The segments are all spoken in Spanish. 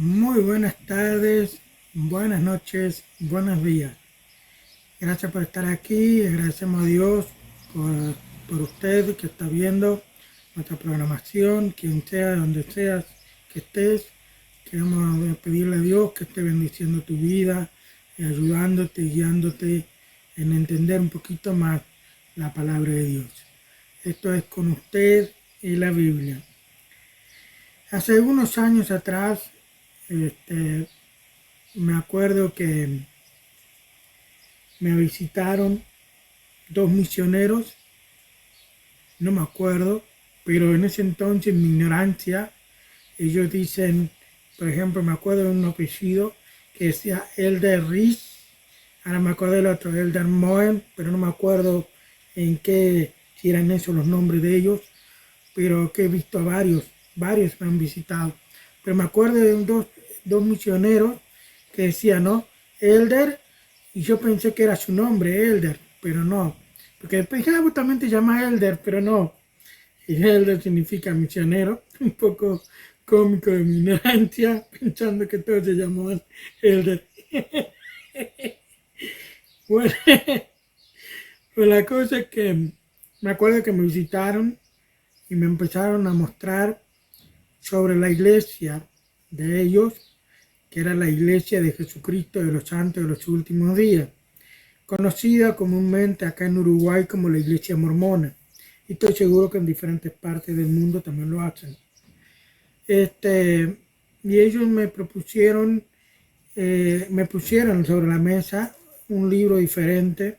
Muy buenas tardes, buenas noches, buenos días. Gracias por estar aquí, agradecemos a Dios por, por usted que está viendo nuestra programación, quien sea, donde seas que estés. Queremos pedirle a Dios que esté bendiciendo tu vida, ayudándote, guiándote en entender un poquito más la palabra de Dios. Esto es con usted y la Biblia. Hace unos años atrás, me acuerdo que me visitaron dos misioneros, no me acuerdo, pero en ese entonces, en mi ignorancia, ellos dicen, por ejemplo, me acuerdo de un apellido que decía Elder Rees, ahora me acuerdo del otro, Elder Moen, pero no me acuerdo en qué, si eran esos los nombres de ellos, pero que he visto a varios me han visitado. Pero me acuerdo de dos misioneros que decían, ¿no? Elder, y yo pensé que era su nombre, Elder, pero no. Porque después dije, vos también te llamas Elder, pero no. Y Elder significa misionero, un poco cómico de mi ignorancia, pensando que todos se llamaban Elder. Bueno, pues la cosa es que me acuerdo que me visitaron y me empezaron a mostrar sobre la iglesia de ellos, que era la iglesia de Jesucristo de los Santos de los Últimos Días, conocida comúnmente acá en Uruguay como la iglesia mormona, y estoy seguro que en diferentes partes del mundo también lo hacen. Y ellos me pusieron sobre la mesa un libro diferente,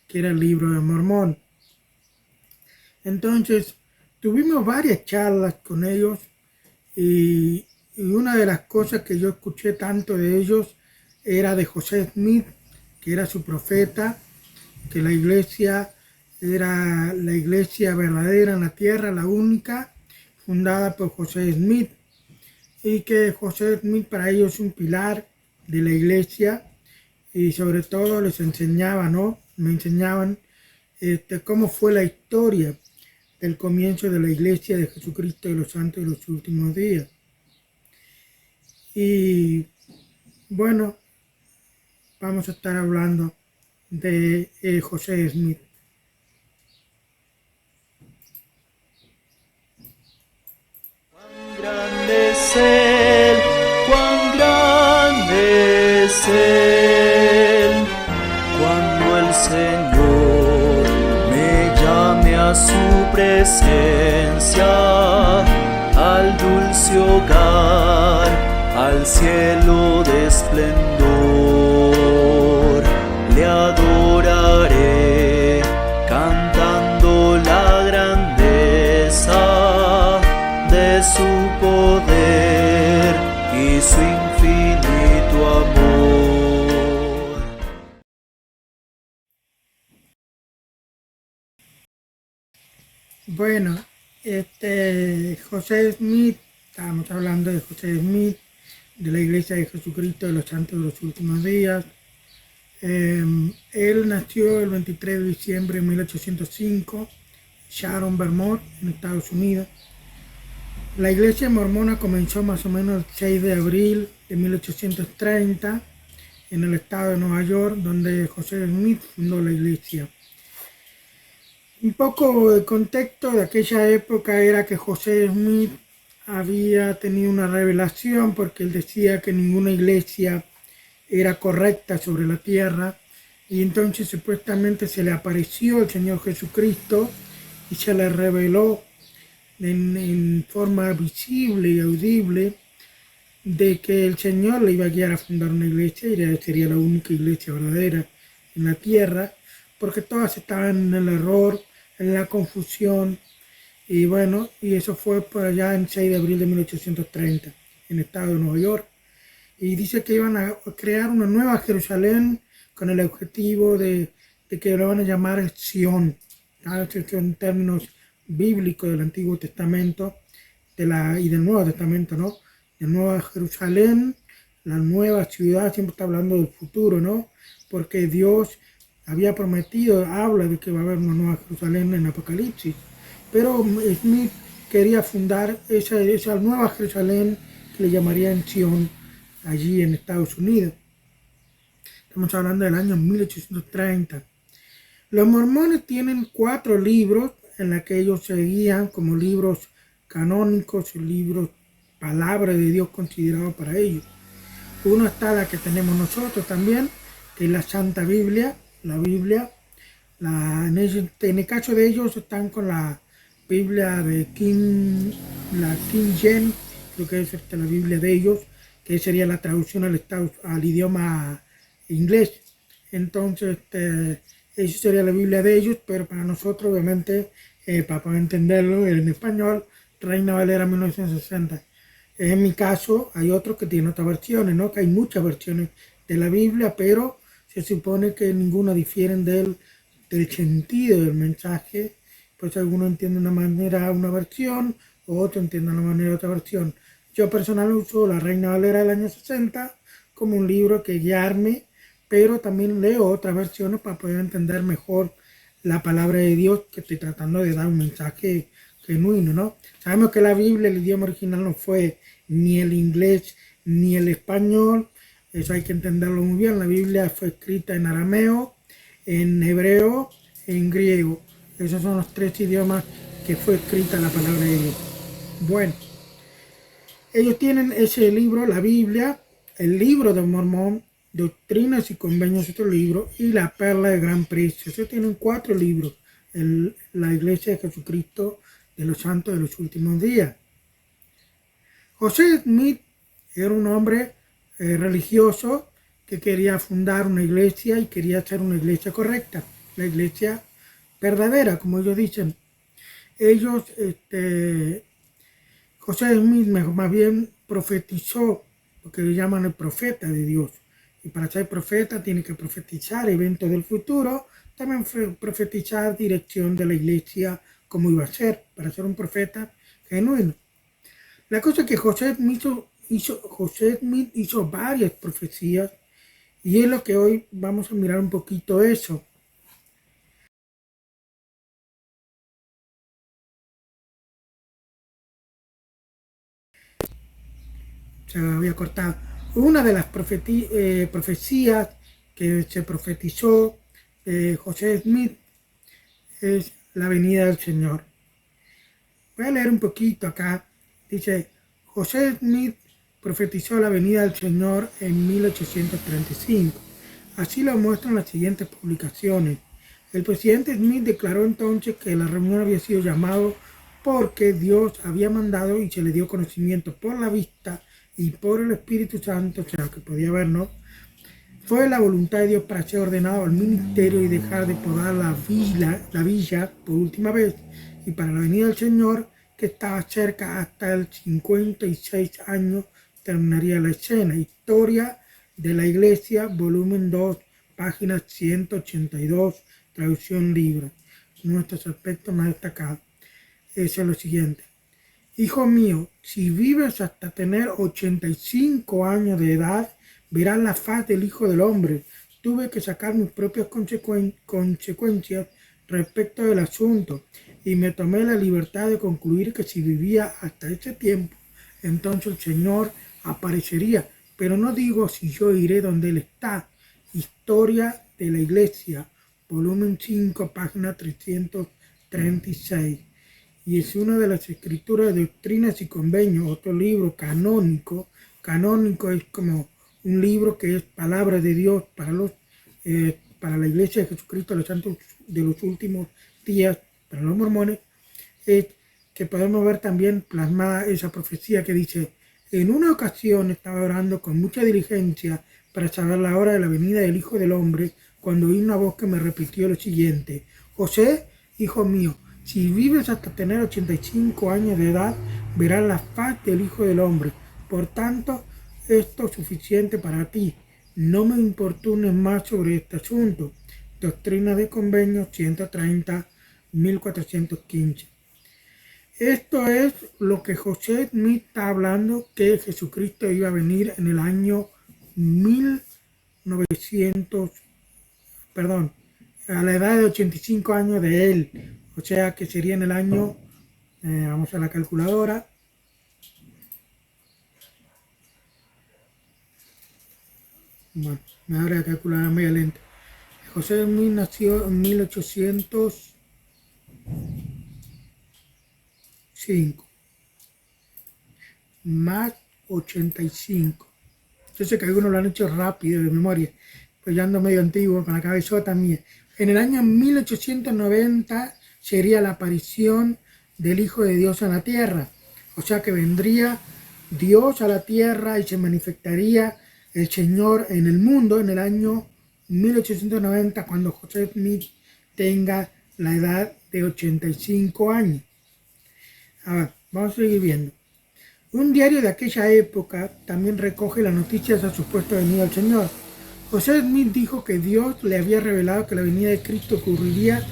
que era el libro de Mormón. Entonces, tuvimos varias charlas con ellos y una de las cosas que yo escuché tanto de ellos era de José Smith, que era su profeta, que la iglesia era la iglesia verdadera en la tierra, la única, fundada por José Smith, y que José Smith para ellos es un pilar de la iglesia, y sobre todo les enseñaba, ¿no? Me enseñaban cómo fue la historia del comienzo de la iglesia de Jesucristo de los Santos de los Últimos Días. Y bueno, vamos a estar hablando de José Smith. Cuán grande es Él, cuán grande es Él, cuando el Señor me llame a su presencia, al dulce hogar, al cielo de esplendor, le adoraré, cantando la grandeza de su poder y su infinito amor. Bueno, José Smith, estábamos hablando de José Smith, de la Iglesia de Jesucristo de los Santos de los Últimos Días. Él nació el 23 de diciembre de 1805, Sharon, Vermont, en Estados Unidos. La iglesia mormona comenzó más o menos el 6 de abril de 1830 en el estado de Nueva York, donde José Smith fundó la iglesia. Un poco de contexto de aquella época era que José Smith había tenido una revelación porque él decía que ninguna iglesia era correcta sobre la tierra, y entonces supuestamente se le apareció el Señor Jesucristo y se le reveló en forma visible y audible de que el Señor le iba a guiar a fundar una iglesia y sería la única iglesia verdadera en la tierra, porque todas estaban en el error, en la confusión, y bueno, y eso fue por allá en 6 de abril de 1830 en el estado de Nueva York. Y dice que iban a crear una nueva Jerusalén con el objetivo de que lo van a llamar Sion. Estos son términos bíblicos del Antiguo Testamento y del Nuevo Testamento, ¿no? La Nueva Jerusalén, la nueva ciudad, siempre está hablando del futuro, ¿no? Porque Dios había prometido, habla de que va a haber una nueva Jerusalén en Apocalipsis. Pero Smith quería fundar esa nueva Jerusalén que le llamarían Sion allí en Estados Unidos. Estamos hablando del año 1830. Los mormones tienen 4 libros en los que ellos se guían como libros canónicos, libros, palabra de Dios considerados para ellos. Uno está la que tenemos nosotros también, que es la Santa Biblia, la Biblia. En el caso de ellos están con la Biblia de la King James, creo que es la Biblia de ellos, que sería la traducción al idioma inglés. Entonces, eso sería la Biblia de ellos, pero para nosotros, obviamente, para poder entenderlo en español, Reina Valera 1960. En mi caso, hay otros que tienen otras versiones, ¿no? Que hay muchas versiones de la Biblia, pero se supone que ninguna difieren del sentido del mensaje. Pues algunos entienden de una manera una versión, o otros entienden de una manera otra versión. Yo personalmente uso la Reina Valera del año 60 como un libro que guiarme, pero también leo otras versiones para poder entender mejor la palabra de Dios, que estoy tratando de dar un mensaje genuino, ¿no? Sabemos que la Biblia, el idioma original no fue ni el inglés ni el español, eso hay que entenderlo muy bien. La Biblia fue escrita en arameo, en hebreo, en griego. Esos son los 3 idiomas que fue escrita la palabra de Dios. Bueno, ellos tienen ese libro, la Biblia, el libro de Mormón, Doctrinas y Convenios, otro libro, y la Perla de Gran Precio. Ellos tienen 4 libros, la Iglesia de Jesucristo de los Santos de los Últimos Días. José Smith era un hombre religioso que quería fundar una iglesia y quería hacer una iglesia correcta, la iglesia verdadera, como ellos dicen. José Smith más bien profetizó, porque le llaman el profeta de Dios. Y para ser profeta tiene que profetizar eventos del futuro, también profetizar dirección de la iglesia, cómo iba a ser, para ser un profeta genuino. La cosa es que José Smith hizo varias profecías, y es lo que hoy vamos a mirar un poquito eso. Se me había cortado. Una de las profecías que se profetizó José Smith es la venida del Señor. Voy a leer un poquito acá. Dice, José Smith profetizó la venida del Señor en 1835. Así lo muestran las siguientes publicaciones. El presidente Smith declaró entonces que la reunión había sido llamado porque Dios había mandado y se le dio conocimiento por la vista y por el Espíritu Santo, o sea, que podía ver, ¿no? Fue la voluntad de Dios para ser ordenado al ministerio y dejar de podar la villa por última vez, y para la venida del Señor, que estaba cerca hasta el 56 años, terminaría la escena. Historia de la Iglesia, volumen 2, página 182, traducción libre. Nuestros aspectos más destacados. Eso es lo siguiente. Hijo mío, si vives hasta tener 85 años de edad, verás la faz del Hijo del Hombre. Tuve que sacar mis propias consecuencias respecto del asunto, y me tomé la libertad de concluir que si vivía hasta ese tiempo, entonces el Señor aparecería. Pero no digo si yo iré donde Él está. Historia de la Iglesia, volumen 5, página 336. Y es una de las escrituras de Doctrinas y Convenios, otro libro canónico. Canónico es como un libro que es palabra de Dios para la Iglesia de Jesucristo, los santos de los últimos días, para los mormones, es que podemos ver también plasmada esa profecía que dice: en una ocasión estaba orando con mucha diligencia para saber la hora de la venida del Hijo del Hombre, cuando oí una voz que me repitió lo siguiente: José, hijo mío, si vives hasta tener 85 años de edad, verás la faz del Hijo del Hombre. Por tanto, esto es suficiente para ti. No me importunes más sobre este asunto. Doctrina de Convenios 130, 1415. Esto es lo que José Smith está hablando, que Jesucristo iba a venir en el año 1900, a la edad de 85 años de él. O sea que sería en el año, vamos a la calculadora, Bueno, me habrá que calcular media lenta. José Smith nació en 1805, más 85. Yo sé que algunos lo han hecho rápido de memoria, pues ya ando medio antiguo con la cabezota mía. En el año 1890 sería la aparición del Hijo de Dios en la tierra. O sea que vendría Dios a la tierra y se manifestaría el Señor en el mundo en el año 1890, cuando José Smith tenga la edad de 85 años. A ver, vamos a seguir viendo. Un diario de aquella época también recoge las noticias de la supuesta venida del Señor. José Smith dijo que Dios le había revelado que la venida de Cristo ocurriría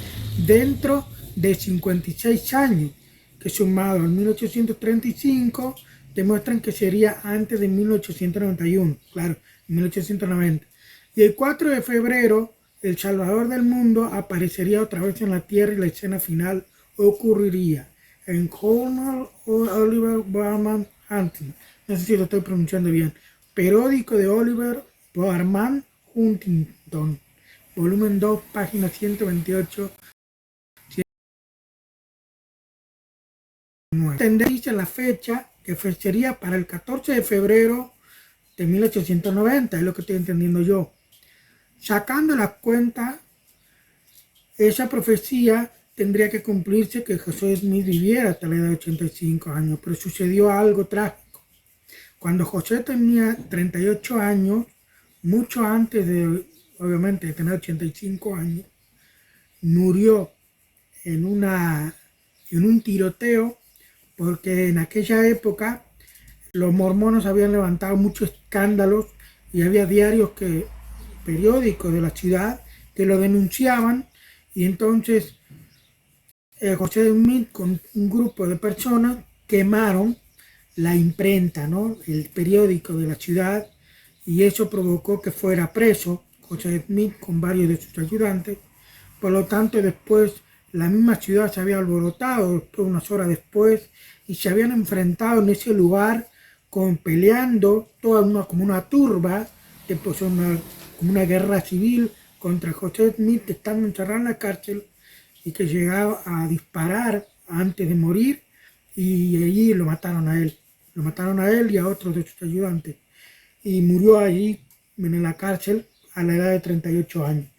dentro de 56 años, que sumado en 1835 demuestran que sería antes de 1891, claro, 1890. Y el 4 de febrero, el Salvador del mundo aparecería otra vez en la tierra y la escena final ocurriría en Cornell Oliver Barman Huntington. No sé si lo estoy pronunciando bien. Periódico de Oliver Barman Huntington, volumen 2, página 128. Dice la fecha que sería para el 14 de febrero de 1890, es lo que estoy entendiendo yo. Sacando las cuentas, esa profecía tendría que cumplirse que José Smith viviera hasta la edad de 85 años, pero sucedió algo trágico. Cuando José tenía 38 años, mucho antes de, obviamente, de tener 85 años, murió en un tiroteo, porque en aquella época los mormones habían levantado muchos escándalos y había periódicos de la ciudad que lo denunciaban, y entonces José Smith con un grupo de personas quemaron la imprenta, ¿no? El periódico de la ciudad, y eso provocó que fuera preso José Smith con varios de sus ayudantes. Por lo tanto, después la misma ciudad se había alborotado, después, unas horas después, y se habían enfrentado en ese lugar peleando como una turba, después como una guerra civil contra José Smith, estando encerrado en la cárcel, y que llegaba a disparar antes de morir, y allí lo mataron a él. Lo mataron a él y a otros de sus ayudantes. Y murió allí en la cárcel a la edad de 38 años.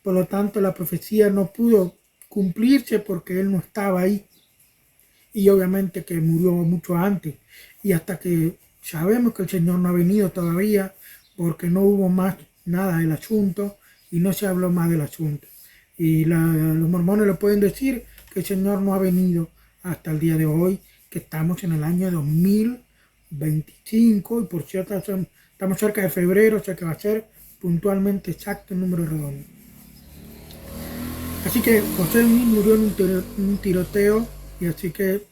Por lo tanto, la profecía no pudo cumplirse porque él no estaba ahí. Y obviamente que murió mucho antes. Y hasta que sabemos que el Señor no ha venido todavía, porque no hubo más nada del asunto y no se habló más del asunto. Y los mormones lo pueden decir, que el Señor no ha venido hasta el día de hoy, que estamos en el año 2025, y por cierto estamos cerca de febrero, o sea que va a ser puntualmente exacto el número redondo. Así que José Smith murió en un tiroteo, y así que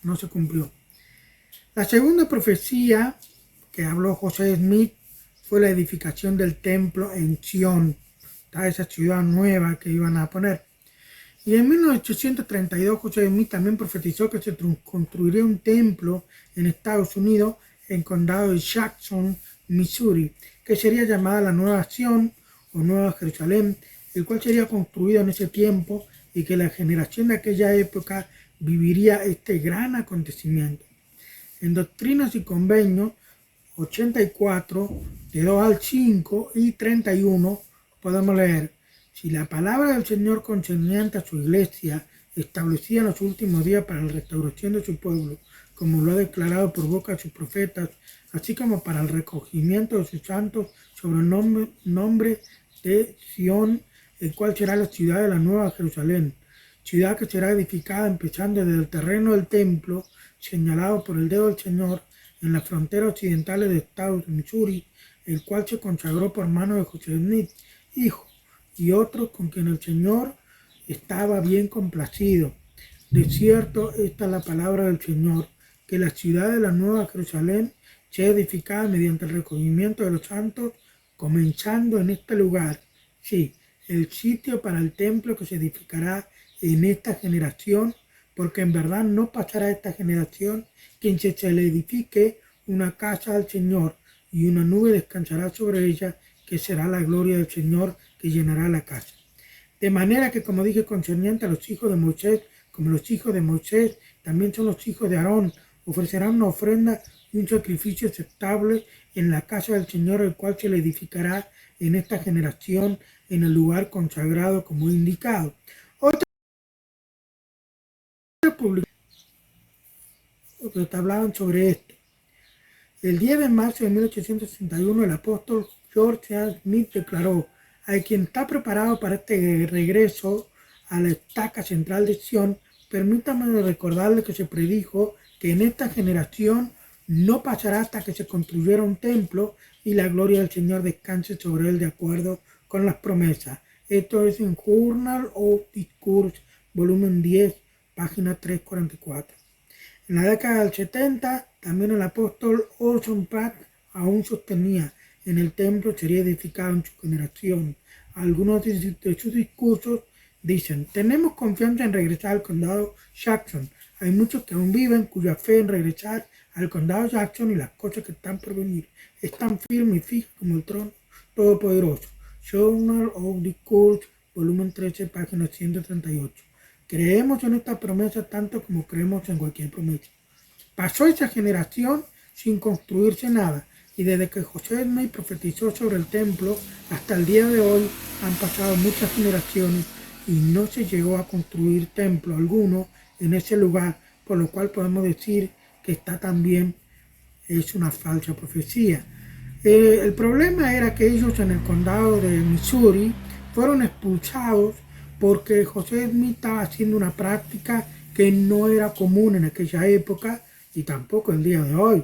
no se cumplió. La segunda profecía que habló José Smith fue la edificación del templo en Sion, esa ciudad nueva que iban a poner. Y en 1832 José Smith también profetizó que se construiría un templo en Estados Unidos, en el condado de Jackson, Missouri, que sería llamada la Nueva Sion o Nueva Jerusalén, el cual sería construido en ese tiempo, y que la generación de aquella época viviría este gran acontecimiento. En Doctrinas y Convenios 84, de 2 al 5 y 31, podemos leer: si la palabra del Señor concerniente a su iglesia, establecida en los últimos días para la restauración de su pueblo, como lo ha declarado por boca de sus profetas, así como para el recogimiento de sus santos sobre el nombre de Sión, el cual será la ciudad de la Nueva Jerusalén, ciudad que será edificada empezando desde el terreno del templo, señalado por el dedo del Señor, en las fronteras occidentales de Estados Missouri, el cual se consagró por mano de José Smith, hijo, y otros con quien el Señor estaba bien complacido. De cierto, esta es la palabra del Señor, que la ciudad de la Nueva Jerusalén sea edificada mediante el recogimiento de los santos, comenzando en este lugar. Sí, el sitio para el templo que se edificará en esta generación, porque en verdad no pasará esta generación quien se le edifique una casa al Señor, y una nube descansará sobre ella, que será la gloria del Señor que llenará la casa. De manera que, como dije, concerniente a los hijos de Moisés, como los hijos de Moisés también son los hijos de Aarón, ofrecerán una ofrenda y un sacrificio aceptable en la casa del Señor, el cual se le edificará en esta generación en el lugar consagrado como he indicado. Otra publicación hablaban sobre esto. El 10 de marzo de 1861, el apóstol George A. Smith declaró: "Hay quien está preparado para este regreso a la estaca central de Sion. Permítame recordarle que se predijo que en esta generación no pasará hasta que se construyera un templo y la gloria del Señor descanse sobre él de acuerdo con las promesas". Esto es en Journal of Discourse, volumen 10, página 344. En la década del 70, también el apóstol Orson Pratt aún sostenía: "En el templo sería edificado en su generación". Algunos de sus discursos dicen: "Tenemos confianza en regresar al condado Jackson. Hay muchos que aún viven cuya fe en regresar al condado Jackson y las cosas que están por venir están firmes y fijas como el trono todopoderoso". Journal of Discourse, volumen 13, página 138. Creemos en esta promesa tanto como creemos en cualquier promesa. Pasó esa generación sin construirse nada, y desde que José Smith profetizó sobre el templo hasta el día de hoy han pasado muchas generaciones y no se llegó a construir templo alguno en ese lugar, por lo cual podemos decir que esta también es una falsa profecía. El problema era que ellos en el condado de Missouri fueron expulsados porque José Smith estaba haciendo una práctica que no era común en aquella época y tampoco el día de hoy.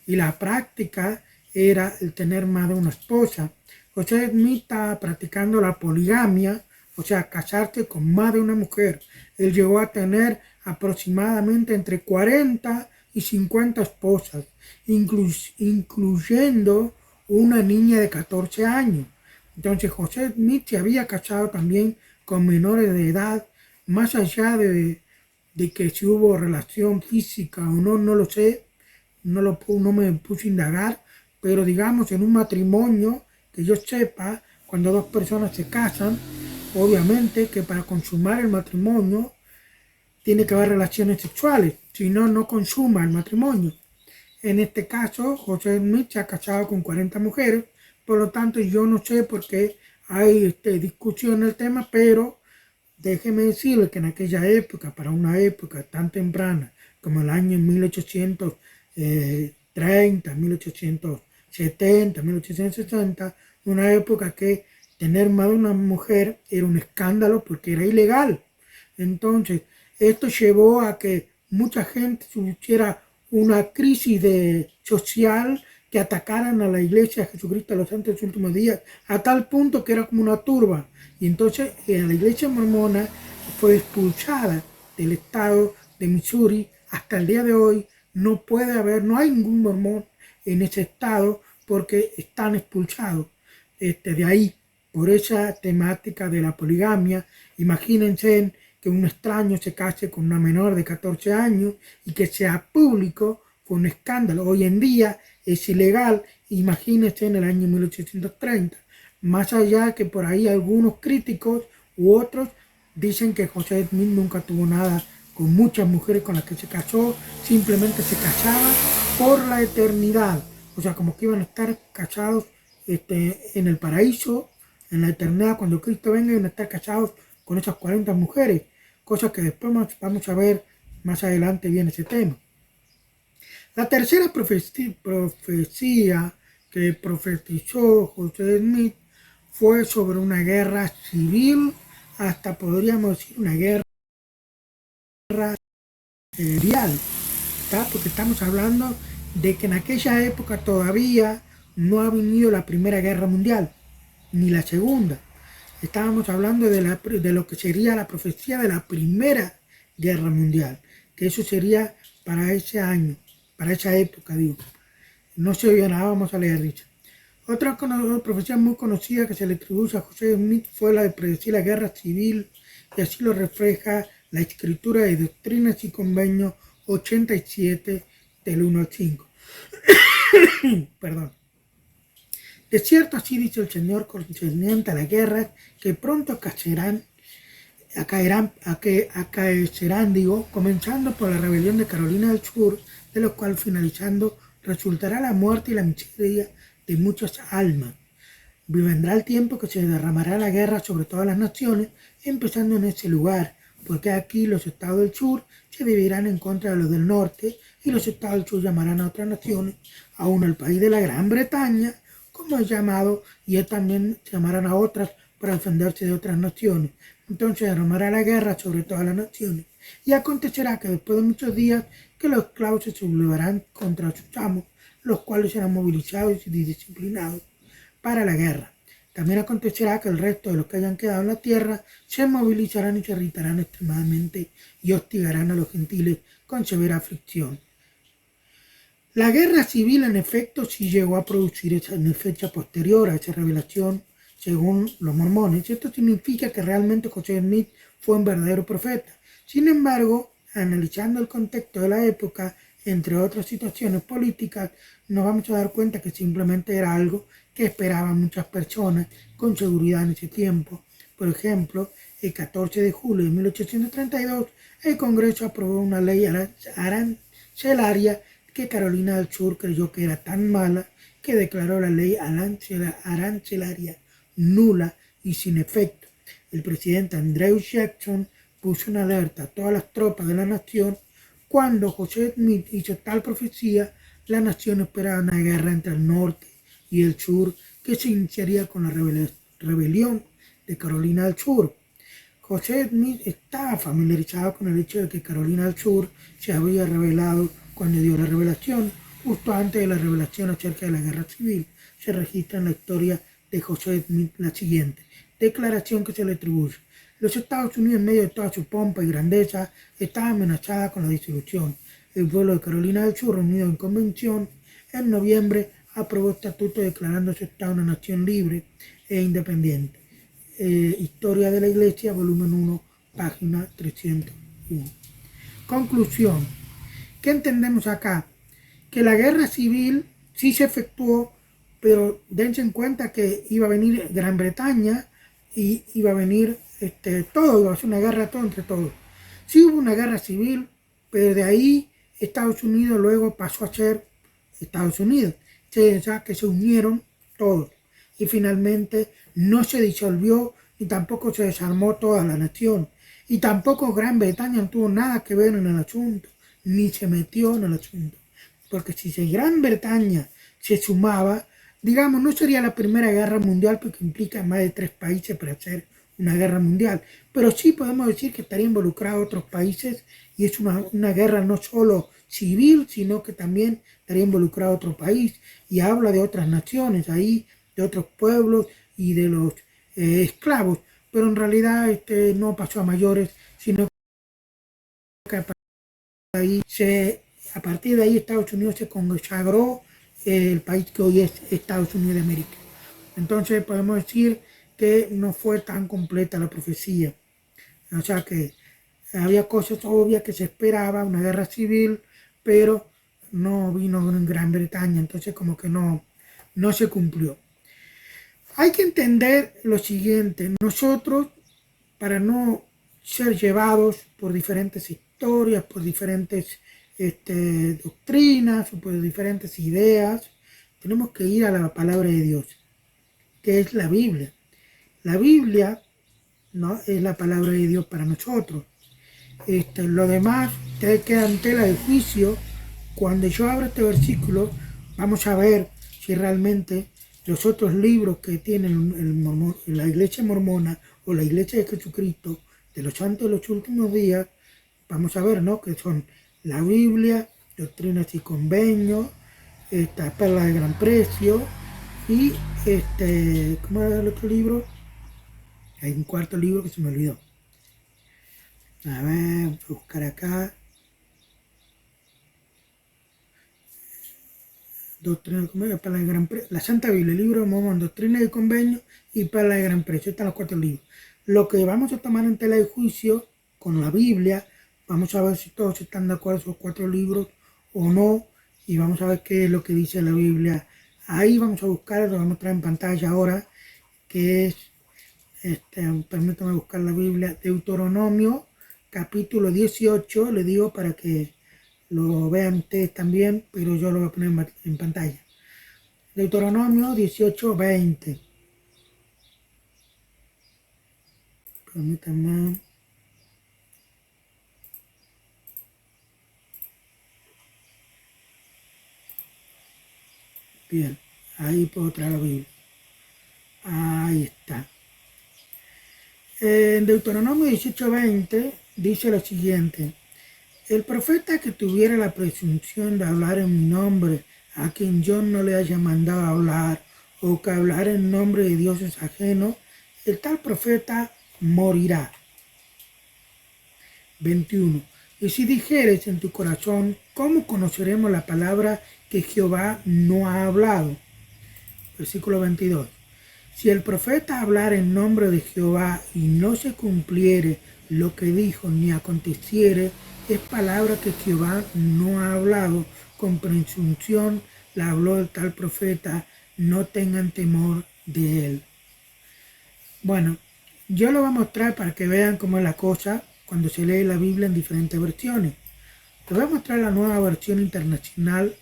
Y la práctica era el tener más de una esposa. José Smith estaba practicando la poligamia, o sea, casarse con más de una mujer. Él llegó a tener aproximadamente entre 40 y 50 esposas, incluyendo una niña de 14 años. Entonces José Smith se había casado también con menores de edad, más allá de que si hubo relación física o no, no lo sé, no me puse a indagar, pero digamos en un matrimonio, que yo sepa, cuando dos personas se casan, obviamente que para consumar el matrimonio tiene que haber relaciones sexuales, si no, no consuma el matrimonio. En este caso, José Smith se ha casado con 40 mujeres, por lo tanto yo no sé por qué hay discusión en el tema, pero déjeme decirle que en aquella época, para una época tan temprana como el año 1830, 1870, 1860, una época que tener más de una mujer era un escándalo porque era ilegal. Entonces, esto llevó a que mucha gente sufriera una crisis social, que atacaran a la iglesia de Jesucristo de los Santos de los Últimos Días, a tal punto que era como una turba. Y entonces la iglesia mormona fue expulsada del estado de Missouri. Hasta el día de hoy no hay ningún mormón en ese estado porque están expulsados de ahí por esa temática de la poligamia. Imagínense que un extraño se case con una menor de 14 años y que sea público, fue un escándalo. Hoy en día es ilegal, imagínense en el año 1830. Más allá que por ahí algunos críticos u otros dicen que José Smith nunca tuvo nada con muchas mujeres con las que se casó, simplemente se casaba por la eternidad. O sea, como que iban a estar casados en el paraíso, en la eternidad, cuando Cristo venga, iban a estar casados con esas 40 mujeres, cosa que después vamos a ver más adelante bien ese tema. La tercera profecía que profetizó José Smith fue sobre una guerra civil, hasta podríamos decir una guerra mundial, porque estamos hablando de que en aquella época todavía no ha venido la Primera Guerra Mundial, ni la Segunda. Estábamos hablando de lo que sería la profecía de la Primera Guerra Mundial, que eso sería para ese año, para esa época, digo. No se oye nada, vamos a leer dicha. Otra profecía muy conocida que se le atribuye a José Smith fue la de predecir la guerra civil, y así lo refleja la escritura de Doctrinas y Convenios 87 del 1 al 5. Perdón. De cierto, así dice el Señor concerniente a la guerra, que pronto acaecerán, comenzando por la rebelión de Carolina del Sur, de lo cual finalizando resultará la muerte y la miseria de muchas almas. Vendrá el tiempo que se derramará la guerra sobre todas las naciones, empezando en ese lugar, porque aquí los estados del sur se dividirán en contra de los del norte, y los estados del sur llamarán a otras naciones, aún el país de la Gran Bretaña, como es llamado, y él también llamarán a otras para defenderse de otras naciones. Entonces derramará la guerra sobre todas las naciones. Y acontecerá que después de muchos días que los esclavos se sublevarán contra sus amos, los cuales serán movilizados y disciplinados para la guerra. También acontecerá que el resto de los que hayan quedado en la tierra se movilizarán y se irritarán extremadamente y hostigarán a los gentiles con severa aflicción. La guerra civil, en efecto, sí llegó a producirse en fecha posterior a esa revelación, según los mormones. Esto significa que realmente José Smith fue un verdadero profeta. Sin embargo, analizando el contexto de la época, entre otras situaciones políticas, nos vamos a dar cuenta que simplemente era algo que esperaban muchas personas con seguridad en ese tiempo. Por ejemplo, el 14 de julio de 1832, el Congreso aprobó una ley arancelaria que Carolina del Sur creyó que era tan mala que declaró la ley arancelaria nula y sin efecto. El presidente Andrew Jackson puso en alerta a todas las tropas de la nación. Cuando José Smith hizo tal profecía, la nación esperaba una guerra entre el norte y el sur que se iniciaría con la rebelión de Carolina del Sur. José Smith estaba familiarizado con el hecho de que Carolina del Sur se había rebelado cuando dio la revelación, justo antes de la revelación acerca de la guerra civil. Se registra en la historia de José Smith la siguiente declaración que se le atribuye: los Estados Unidos, en medio de toda su pompa y grandeza, estaba amenazada con la disolución. El pueblo de Carolina del Sur, reunido en convención en noviembre, aprobó estatuto declarando su estado una nación libre e independiente. Historia de la Iglesia, volumen 1, página 301. Conclusión. ¿Qué entendemos acá? Que la guerra civil sí se efectuó, pero dense en cuenta que iba a venir Gran Bretaña y iba a venir todo, iba a ser una guerra todo entre todos. Sí hubo una guerra civil, pero de ahí Estados Unidos luego pasó a ser Estados Unidos, ya que se unieron todos y finalmente no se disolvió ni tampoco se desarmó toda la nación, y tampoco Gran Bretaña no tuvo nada que ver en el asunto, ni se metió en el asunto, porque si Gran Bretaña se sumaba, digamos, no sería la primera guerra mundial porque implica más de 3 países para hacer una guerra mundial, pero sí podemos decir que estaría involucrado otros países y es una guerra no solo civil, sino que también estaría involucrado otro país, y habla de otras naciones ahí, de otros pueblos y de los esclavos, pero en realidad no pasó a mayores, sino que a partir de ahí Estados Unidos se consagró el país que hoy es Estados Unidos de América. Entonces podemos decir que no fue tan completa la profecía. O sea que había cosas obvias que se esperaba, una guerra civil, pero no vino en Gran Bretaña, entonces como que no se cumplió. Hay que entender lo siguiente: nosotros, para no ser llevados por diferentes historias, por diferentes doctrinas o por diferentes ideas, tenemos que ir a la palabra de Dios, que es la Biblia. La Biblia, ¿no?, es la palabra de Dios para nosotros. Lo demás queda en tela de juicio. Cuando yo abro este versículo, vamos a ver si realmente los otros libros que tienen la Iglesia Mormona o la Iglesia de Jesucristo de los Santos de los Últimos Días, vamos a ver, ¿no?, que son la Biblia, Doctrinas y Convenios, Perla de Gran Precio y ¿cómo era el otro libro? Hay un cuarto libro que se me olvidó. A ver, voy a buscar acá. Doctrina y Convenio, Perla de Gran Precio, la Santa Biblia, el libro de Mormón, Doctrina y Convenio y Perla de Gran Precio. Están los 4 libros. Lo que vamos a tomar en tela de juicio con la Biblia, vamos a ver si todos están de acuerdo con esos 4 libros o no, y vamos a ver qué es lo que dice la Biblia Ahí vamos a buscar, lo voy a mostrar en pantalla ahora, que es, permítame buscar la Biblia, Deuteronomio capítulo 18, le digo para que lo vean ustedes también, pero yo lo voy a poner en pantalla. Deuteronomio 18, 20. Permítanme. Bien, ahí puedo traer la Biblia. Ahí está. En Deuteronomio 18:20 dice lo siguiente: el profeta que tuviera la presunción de hablar en mi nombre, a quien yo no le haya mandado a hablar, o que hablar en nombre de dioses ajenos, el tal profeta morirá. 21. Y si dijeres en tu corazón, ¿cómo conoceremos la palabra que Jehová no ha hablado? Versículo 22. Si el profeta hablar en nombre de Jehová y no se cumpliere lo que dijo ni aconteciere, es palabra que Jehová no ha hablado, con presunción la habló el tal profeta, no tengan temor de él. Bueno, yo lo voy a mostrar para que vean cómo es la cosa cuando se lee la Biblia en diferentes versiones. Les voy a mostrar la nueva versión internacional,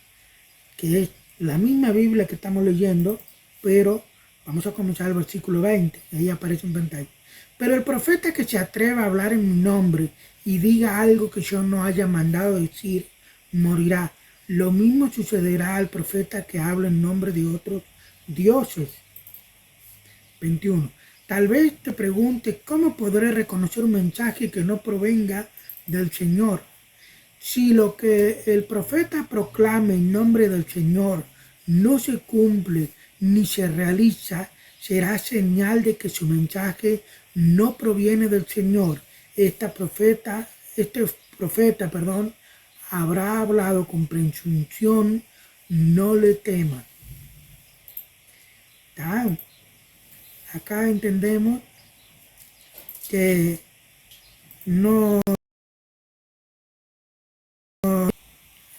que es la misma Biblia que estamos leyendo, pero vamos a comenzar el versículo 20, ahí aparece en pantalla. Pero el profeta que se atreva a hablar en mi nombre y diga algo que yo no haya mandado decir, morirá. Lo mismo sucederá al profeta que habla en nombre de otros dioses. 21. Tal vez te preguntes, ¿cómo podré reconocer un mensaje que no provenga del Señor? Si lo que el profeta proclame en nombre del Señor no se cumple ni se realiza, será señal de que su mensaje no proviene del Señor. Este profeta, habrá hablado con presunción, no le temas. Acá entendemos que no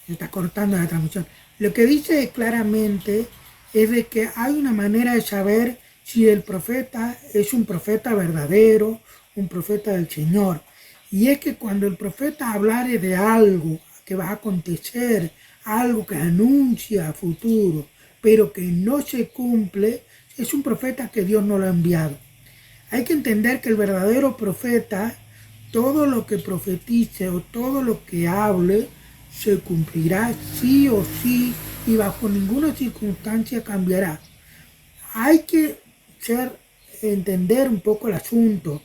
se está cortando la transmisión. Lo que dice claramente es de que hay una manera de saber si el profeta es un profeta verdadero, un profeta del Señor. Y es que cuando el profeta hablare de algo que va a acontecer, algo que anuncia a futuro, pero que no se cumple, es un profeta que Dios no lo ha enviado. Hay que entender que el verdadero profeta, todo lo que profetice o todo lo que hable, se cumplirá sí o sí y bajo ninguna circunstancia cambiará. Hay que entender un poco el asunto.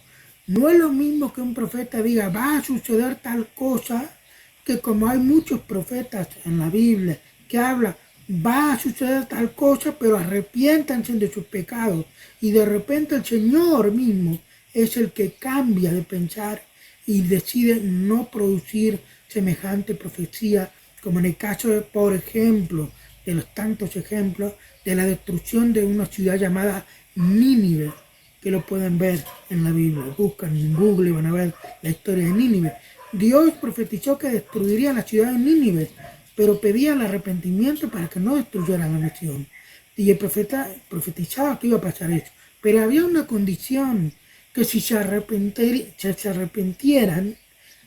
No es lo mismo que un profeta diga va a suceder tal cosa, que como hay muchos profetas en la Biblia que hablan va a suceder tal cosa, pero arrepiéntanse de sus pecados. Y de repente el Señor mismo es el que cambia de pensar y decide no producir semejante profecía, como en el caso, por ejemplo, de los tantos ejemplos de la destrucción de una ciudad llamada Nínive, que lo pueden ver en la Biblia. Buscan en Google y van a ver la historia de Nínive. Dios profetizó que destruiría la ciudad de Nínive, pero pedía el arrepentimiento para que no destruyeran la nación. Y el profeta profetizaba que iba a pasar eso. Pero había una condición, que si se arrepintieran,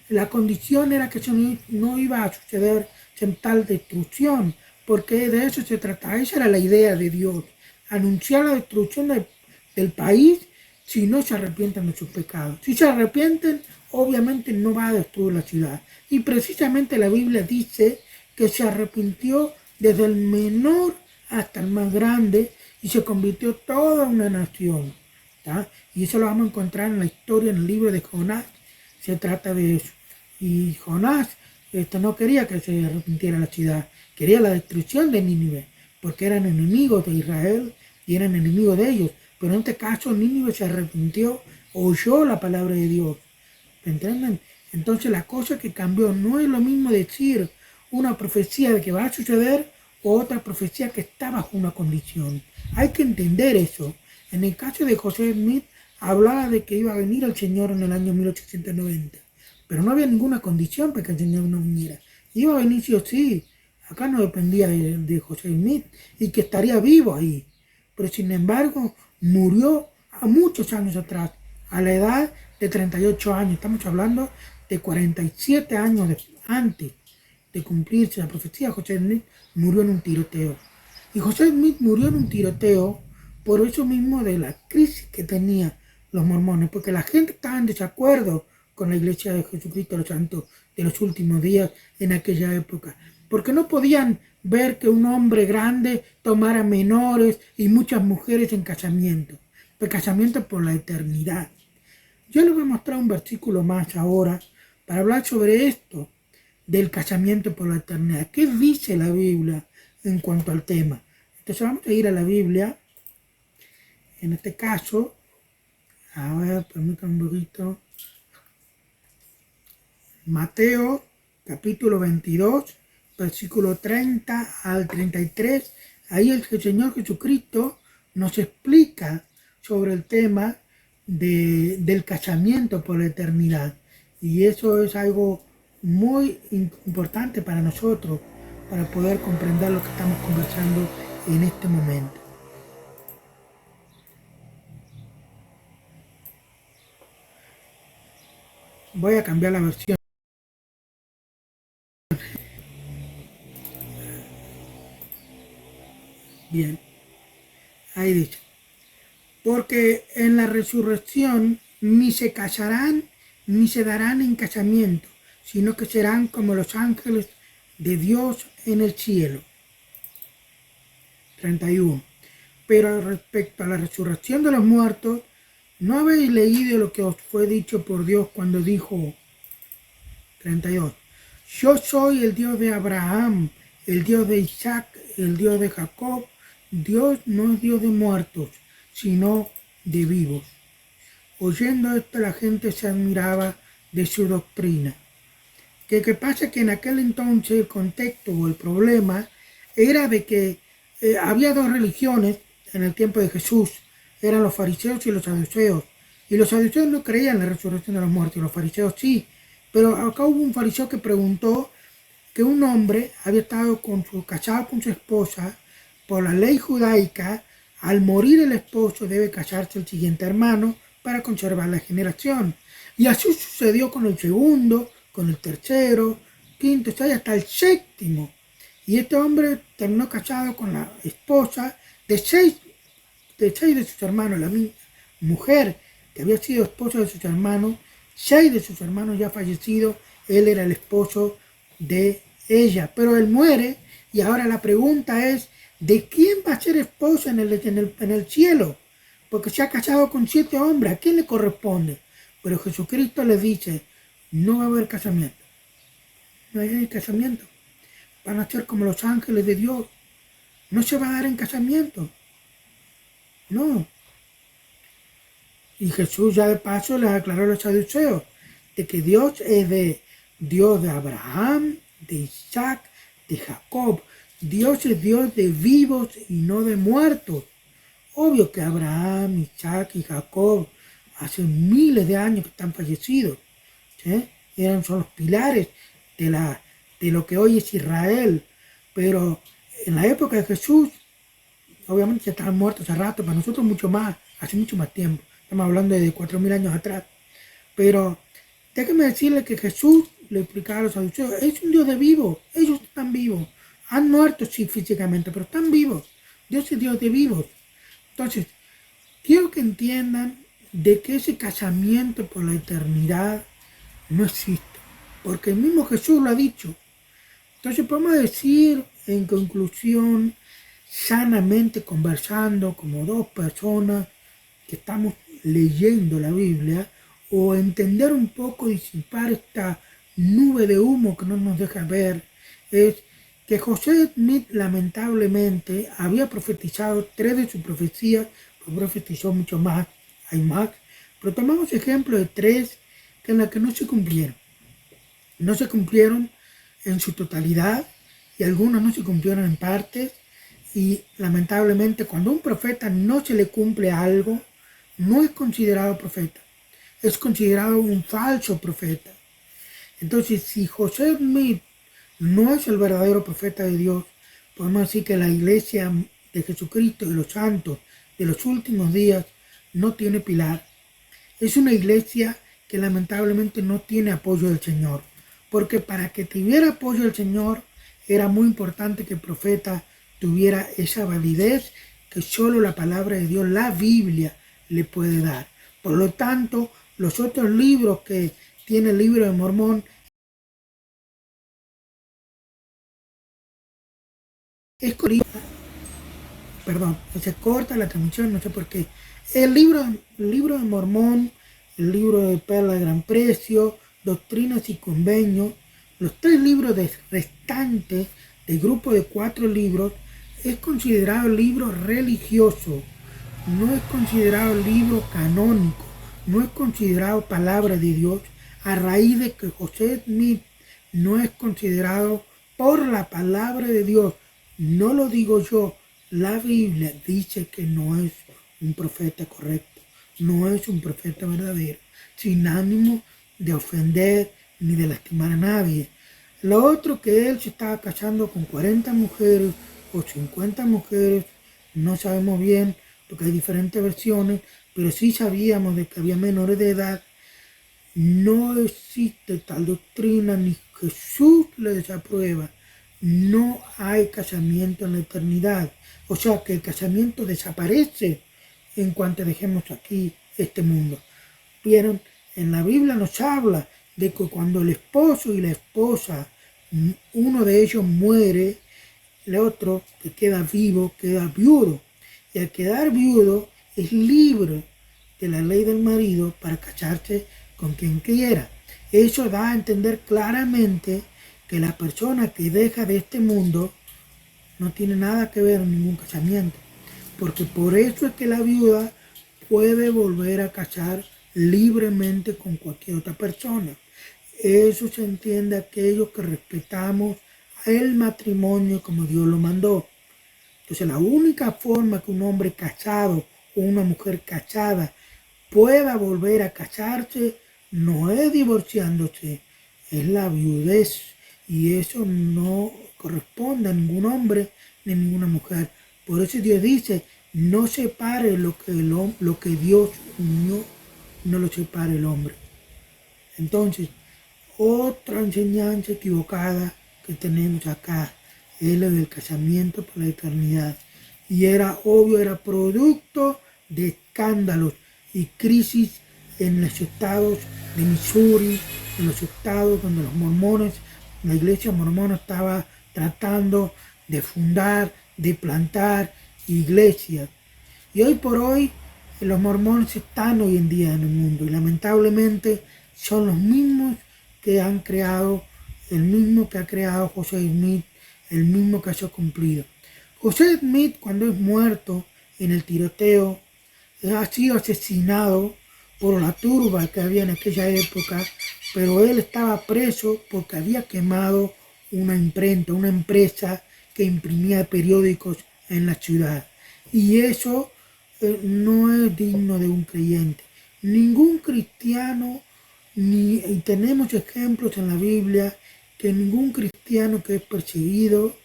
la condición era que eso no iba a suceder en tal destrucción, porque de eso se trataba. Esa era la idea de Dios, anunciar la destrucción del país si no se arrepienten de sus pecados. Si se arrepienten, obviamente no va a destruir la ciudad. Y precisamente la Biblia dice que se arrepintió desde el menor hasta el más grande y se convirtió toda una nación. Y eso lo vamos a encontrar en la historia, en el libro de Jonás. Se trata de eso. Y Jonás no quería que se arrepintiera la ciudad, quería la destrucción de Nínive, porque eran enemigos de Israel y eran enemigos de ellos. Pero en este caso Nínive se arrepintió, oyó la palabra de Dios. ¿Me entienden? Entonces la cosa que cambió, no es lo mismo decir una profecía de que va a suceder o otra profecía que está bajo una condición. Hay que entender eso. En el caso de José Smith, hablaba de que iba a venir el Señor en el año 1890. Pero no había ninguna condición para que el Señor no viniera. Iba a venir sí o sí. acá no dependía de José Smith y que estaría vivo ahí. Pero sin embargo, murió a muchos años atrás, a la edad de 38 años. Estamos hablando de 47 años antes de cumplirse la profecía. José Smith murió en un tiroteo. Y José Smith murió en un tiroteo por eso mismo de la crisis que tenían los mormones, porque la gente estaba en desacuerdo con la Iglesia de Jesucristo de los Santos de los últimos días en aquella época, porque no podían ver que un hombre grande tomara menores y muchas mujeres en casamiento, el casamiento por la eternidad. Yo les voy a mostrar un versículo más ahora para hablar sobre esto del casamiento por la eternidad. ¿Qué dice la Biblia en cuanto al tema? Entonces vamos a ir a la Biblia. En este caso, a ver, permítanme un poquito. Mateo, capítulo 22, versículo 30 al 33. Ahí el Señor Jesucristo nos explica sobre el tema del casamiento por la eternidad. Y eso es algo muy importante para nosotros, para poder comprender lo que estamos conversando en este momento. Voy a cambiar la versión. Bien, ahí dice, porque en la resurrección ni se casarán ni se darán en casamiento, sino que serán como los ángeles de Dios en el cielo. 31. Pero respecto a la resurrección de los muertos, ¿no habéis leído lo que os fue dicho por Dios cuando dijo? 32. Yo soy el Dios de Abraham, el Dios de Isaac, el Dios de Jacob. Dios no es Dios de muertos, sino de vivos. Oyendo esto, la gente se admiraba de su doctrina. ¿Qué pasa? Que en aquel entonces el contexto o el problema era de que había dos religiones en el tiempo de Jesús. Eran los fariseos y los saduceos. Y los saduceos no creían en la resurrección de los muertos, y los fariseos sí. Pero acá hubo un fariseo que preguntó que un hombre había estado casado con su esposa. Por la ley judaica, al morir el esposo debe casarse el siguiente hermano para conservar la generación. Y así sucedió con el segundo, con el tercero, quinto, hasta el séptimo. Y este hombre terminó casado con la esposa de seis de sus hermanos, la misma mujer que había sido esposa de sus hermanos, 6 de sus hermanos ya fallecidos, él era el esposo de ella, pero él muere y ahora la pregunta es, ¿de quién va a ser esposa en el cielo? Porque se ha casado con 7 hombres, ¿a quién le corresponde? Pero Jesucristo le dice, no va a haber casamiento, no hay casamiento, van a ser como los ángeles de Dios, no se va a dar en casamiento, no. Y Jesús ya de paso les aclaró a los saduceos de que Dios es Dios de Abraham, de Isaac, de Jacob. Dios es Dios de vivos y no de muertos. Obvio que Abraham, Isaac y Jacob hace miles de años que están fallecidos. ¿Sí? Son los pilares de lo que hoy es Israel. Pero en la época de Jesús, obviamente ya estaban muertos hace rato, para nosotros mucho más, hace mucho más tiempo. Estamos hablando de 4.000 años atrás. Pero déjenme decirles que Jesús le explicaba a los saduceos, es un Dios de vivos, ellos están vivos. Han muerto sí físicamente, pero están vivos. Dios es Dios de vivos. Entonces, quiero que entiendan de que ese casamiento por la eternidad no existe. Porque el mismo Jesús lo ha dicho. Entonces podemos decir en conclusión, sanamente conversando como dos personas que estamos leyendo la Biblia, o entender un poco, disipar esta nube de humo que no nos deja ver, es que José Smith lamentablemente había profetizado 3 de sus profecías, pero profetizó mucho más, hay más, pero tomamos ejemplo de 3 que en las que no se cumplieron. No se cumplieron en su totalidad y algunos no se cumplieron en partes, y lamentablemente cuando a un profeta no se le cumple algo, no es considerado profeta, es considerado un falso profeta. Entonces, si José Smith no es el verdadero profeta de Dios. Podemos decir que la iglesia de Jesucristo, de los santos, de los últimos días, no tiene pilar. Es una iglesia que lamentablemente no tiene apoyo del Señor. Porque para que tuviera apoyo del Señor, era muy importante que el profeta tuviera esa validez que solo la palabra de Dios, la Biblia, le puede dar. Por lo tanto, los otros libros que tiene el libro de Mormón, se corta la transmisión, no sé por qué. El libro de Mormón, el libro de Perla de Gran Precio, Doctrinas y Convenios, los 3 libros restantes del grupo de 4 libros, es considerado libro religioso, no es considerado libro canónico, no es considerado palabra de Dios, a raíz de que José Smith no es considerado por la palabra de Dios. No lo digo yo, la Biblia dice que no es un profeta correcto, no es un profeta verdadero, sin ánimo de ofender ni de lastimar a nadie. Lo otro, que él se estaba casando con 40 mujeres o 50 mujeres, no sabemos bien, porque hay diferentes versiones, pero sí sabíamos de que había menores de edad. No existe tal doctrina, ni Jesús le desaprueba. No hay casamiento en la eternidad. O sea que el casamiento desaparece en cuanto dejemos aquí este mundo. ¿Vieron? En la Biblia nos habla de que cuando el esposo y la esposa, uno de ellos muere, el otro que queda vivo queda viudo. Y al quedar viudo es libre de la ley del marido para casarse con quien quiera. Eso da a entender claramente que la persona que deja de este mundo no tiene nada que ver en ningún casamiento. Porque por eso es que la viuda puede volver a casar libremente con cualquier otra persona. Eso se entiende aquellos que respetamos el matrimonio como Dios lo mandó. Entonces la única forma que un hombre casado o una mujer casada pueda volver a casarse no es divorciándose, es la viudez. Y eso no corresponde a ningún hombre ni a ninguna mujer. Por eso Dios dice, no separe lo que Dios unió, no lo separe el hombre. Entonces, otra enseñanza equivocada que tenemos acá es la del casamiento por la eternidad. Y era obvio, era producto de escándalos y crisis en los estados de Missouri, en los estados donde los mormones, la iglesia mormona estaba tratando de fundar, de plantar iglesias. Y hoy por hoy los mormones están hoy en día en el mundo y lamentablemente son los mismos que han creado, el mismo que ha creado José Smith, el mismo que ha cumplido. José Smith, cuando es muerto en el tiroteo, ha sido asesinado por la turba que había en aquella época, pero él estaba preso porque había quemado una imprenta, una empresa que imprimía periódicos en la ciudad. Y eso no es digno de un creyente. Ningún cristiano, y tenemos ejemplos en la Biblia, que ningún cristiano que es perseguido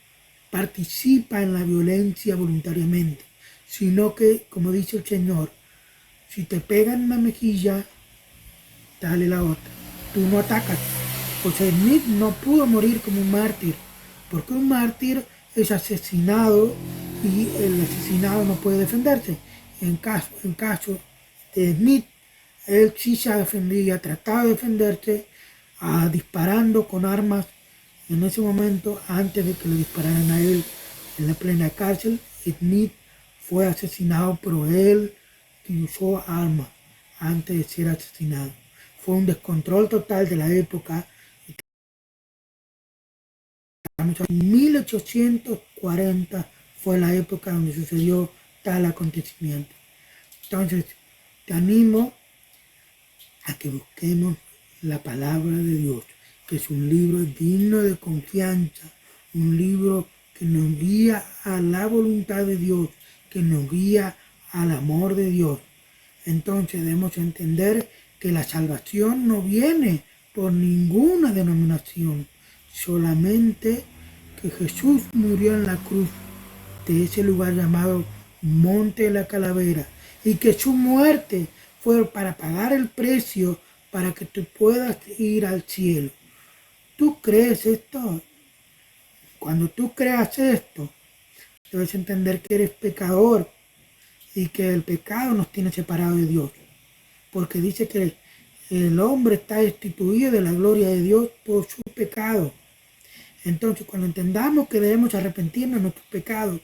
participa en la violencia voluntariamente, sino que, como dice el Señor, si te pegan una mejilla, dale la otra. Tú no atacas. José Smith no pudo morir como un mártir, porque un mártir es asesinado y el asesinado no puede defenderse. En caso de Smith, él sí se defendía, trataba de defenderse, disparando con armas. En ese momento, antes de que le dispararan a él en la plena cárcel, Smith fue asesinado, pero él usó armas antes de ser asesinado. Fue un descontrol total de la época. En 1840 fue la época donde sucedió tal acontecimiento. Entonces, te animo a que busquemos la palabra de Dios, que es un libro digno de confianza, un libro que nos guía a la voluntad de Dios, que nos guía al amor de Dios. Entonces debemos entender que la salvación no viene por ninguna denominación, solamente que Jesús murió en la cruz de ese lugar llamado Monte de la Calavera y que su muerte fue para pagar el precio para que tú puedas ir al cielo. ¿Tú crees esto? Cuando tú creas esto, debes entender que eres pecador y que el pecado nos tiene separados de Dios. Porque dice que el hombre está destituido de la gloria de Dios por su pecado. Entonces, cuando entendamos que debemos arrepentirnos de nuestros pecados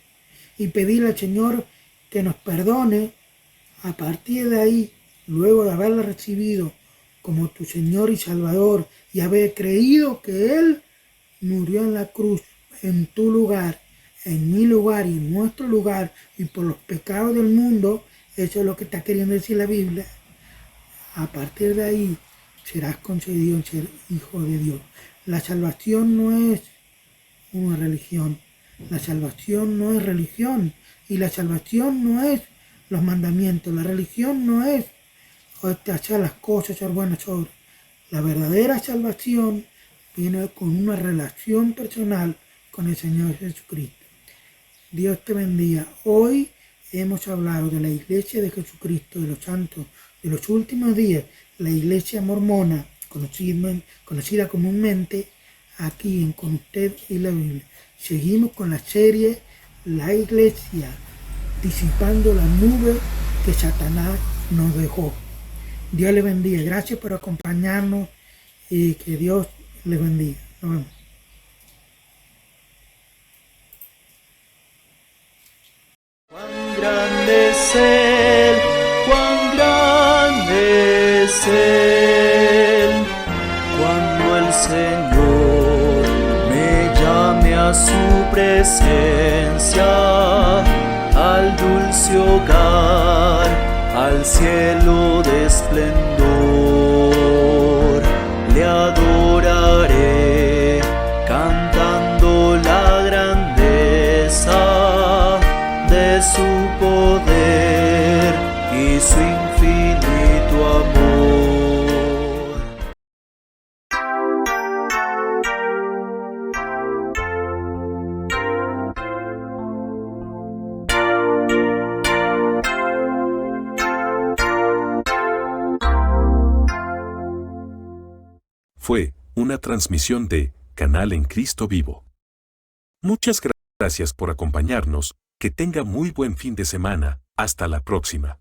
y pedirle al Señor que nos perdone, a partir de ahí, luego de haberlo recibido como tu Señor y Salvador y haber creído que Él murió en la cruz en tu lugar, en mi lugar y en nuestro lugar y por los pecados del mundo, eso es lo que está queriendo decir la Biblia. A partir de ahí serás concedido en ser hijo de Dios. La salvación no es una religión. La salvación no es religión. Y la salvación no es los mandamientos. La religión no es hacer las cosas, ser buenas obras. La verdadera salvación viene con una relación personal con el Señor Jesucristo. Dios te bendiga. Hoy hemos hablado de la Iglesia de Jesucristo, de los santos de los últimos días, la Iglesia mormona, conocida comúnmente aquí en Con Usted y la Biblia. Seguimos con la serie La Iglesia, disipando la nube que Satanás nos dejó. Dios les bendiga. Gracias por acompañarnos y que Dios les bendiga. Nos vemos. Cuán grande es Él, cuán grande es Él, cuando el Señor me llame a su presencia, al dulce hogar, al cielo de esplendor, le adoraré, cantando la grandeza de su poder y su infinito amor. Fue una transmisión de Canal en Cristo Vivo. Muchas gracias por acompañarnos. Que tenga muy buen fin de semana. Hasta la próxima.